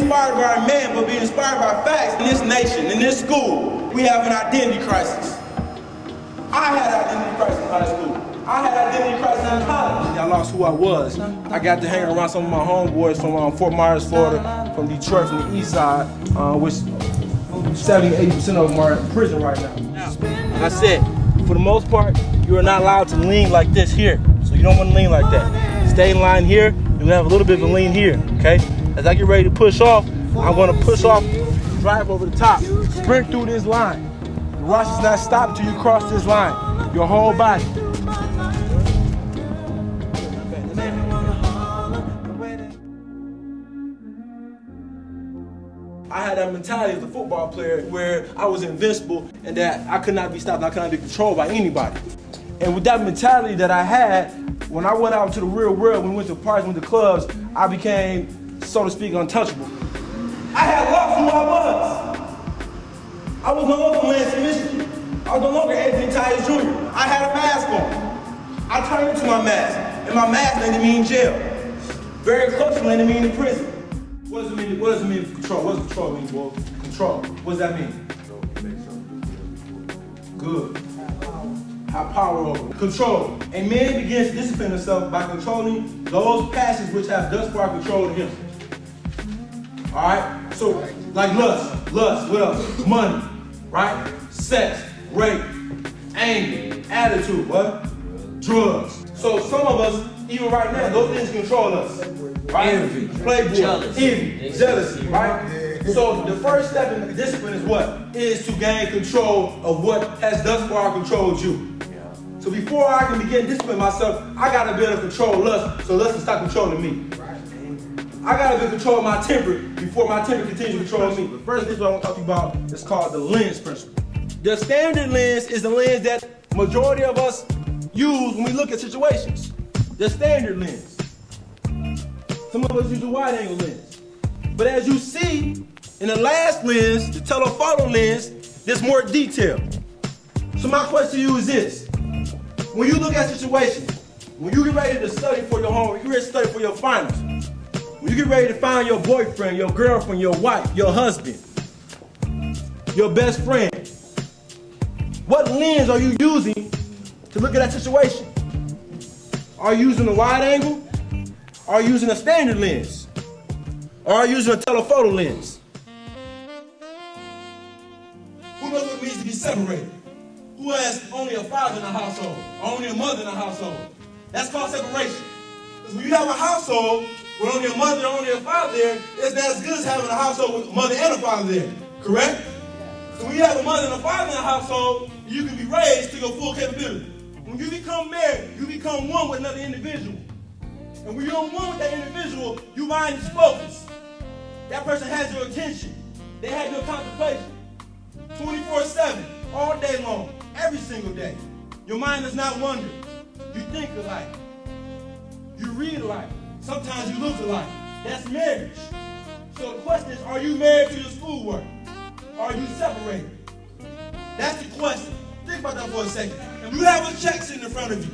inspired by a man, but being inspired by facts. In this nation, in this school, we have an identity crisis. I had an identity crisis in high school. I had an identity crisis in college. I lost who I was. I got to hang around some of my homeboys from Fort Myers, Florida, from Detroit, from the east side, which 70–80% of them are in prison right now. Like I said, for the most part, you are not allowed to lean like this here. So you don't want to lean like that. Stay in line here. You'll have a little bit of a lean here, okay? As I get ready to push off, I'm going to push off, drive over the top, sprint through this line. The rush does not stop until you cross this line. Your whole body. I had that mentality as a football player where I was invincible and that I could not be stopped, I could not be controlled by anybody. And with that mentality that I had, when I went out into the real world, when we went to parties, went to clubs, I became, so to speak, untouchable. I had lost who I was. I was no longer Lansing, Michigan. I was no longer Anthony Tyus Jr. I had a mask on. I turned into my mask, and my mask landed me in jail. Very close to landing me in prison. What does it mean? What does it mean control? What does control mean, boy? Control. What does that mean? Good. Have power over. Control. A man begins to discipline himself by controlling those passions which have thus far controlled him. Alright? So, like lust, what else? Money, right? Sex, rape, anger, attitude, what? Drugs. So some of us, even right now, those things control us. Right? Envy, playboy, envy, jealousy, right? So the first step in discipline is what? Is to gain control of what has thus far controlled you. So before I can begin disciplining myself, I gotta be able to control lust, so lust can stop controlling me. I gotta be able to control my temper before my temper continues to control me. The first thing I want to talk to you about is called the lens principle. The standard lens is the lens that majority of us use when we look at situations. The standard lens. Some of us use a wide angle lens. But as you see, in the last lens, the telephoto lens, there's more detail. So my question to you is this. When you look at situations, when you get ready to study for your homework, you get ready to study for your finals, when you get ready to find your boyfriend, your girlfriend, your wife, your husband, your best friend, what lens are you using to look at that situation? Are you using a wide angle? Are you using a standard lens? Or are you using a telephoto lens? Who knows what it means to be separated? Who has only a father in the household, or only a mother in the household? That's called separation. Because when you have a household with only a mother, only a father there, it's not as good as having a household with a mother and a father there, correct? So when you have a mother and a father in the household, you can be raised to your full capability. When you become married, you become one with another individual. And when you're one with that individual, your mind is focused. That person has your attention. They have your contemplation. 24/7, all day long, every single day. Your mind does not wander. You think alike. You read alike. Sometimes you look alike. That's marriage. So the question is, are you married to your schoolwork? Are you separated? That's the question. Think about that for a second. And you have a check sitting in front of you.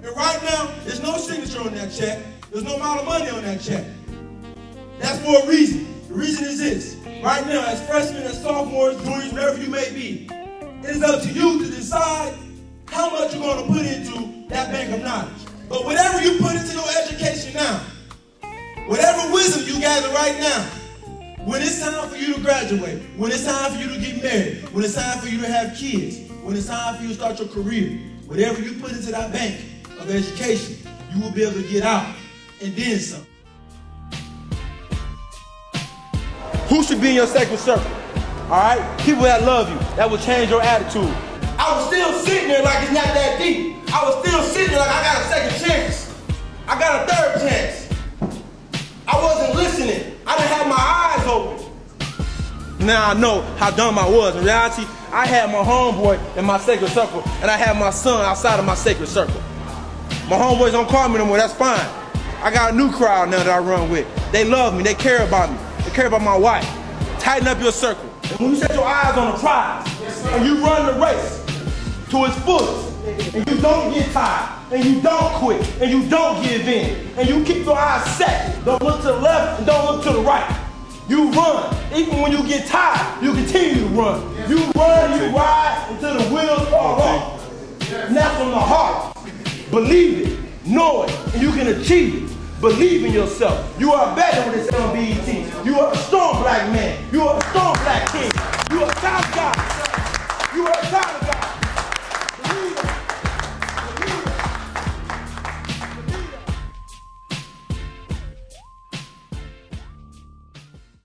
And right now, there's no signature on that check. There's no amount of money on that check. That's for a reason. The reason is this. Right now, as freshmen, as sophomores, juniors, whatever you may be, it is up to you to decide how much you're going to put into that bank of knowledge. But whatever you put into your education now, whatever wisdom you gather right now, when it's time for you to graduate, when it's time for you to get married, when it's time for you to have kids, when it's time for you to start your career, whatever you put into that bank of education, you will be able to get out and then some. Who should be in your sacred circle? All right? People that love you, that will change your attitude. I was still sitting there like it's not that deep. I was still sitting there like I got a second chance. I got a third chance. I wasn't listening. I didn't have my eyes open. Now I know how dumb I was. In reality, I had my homeboy in my sacred circle, and I had my son outside of my sacred circle. My homeboys don't call me no more, that's fine. I got a new crowd now that I run with. They love me, they care about me. They care about my wife. Tighten up your circle. And when you set your eyes on the prize, and you run the race to its fullest, and you don't get tired, and you don't quit, and you don't give in, and you keep your eyes set. Don't look to the left and don't look to the right. You run. Even when you get tired, you continue to run. You run, you ride until the wheels fall off. And that's from the heart. Believe it, know it, and you can achieve it. Believe in yourself. You are better when it's on BET. You are a strong black man. You are a strong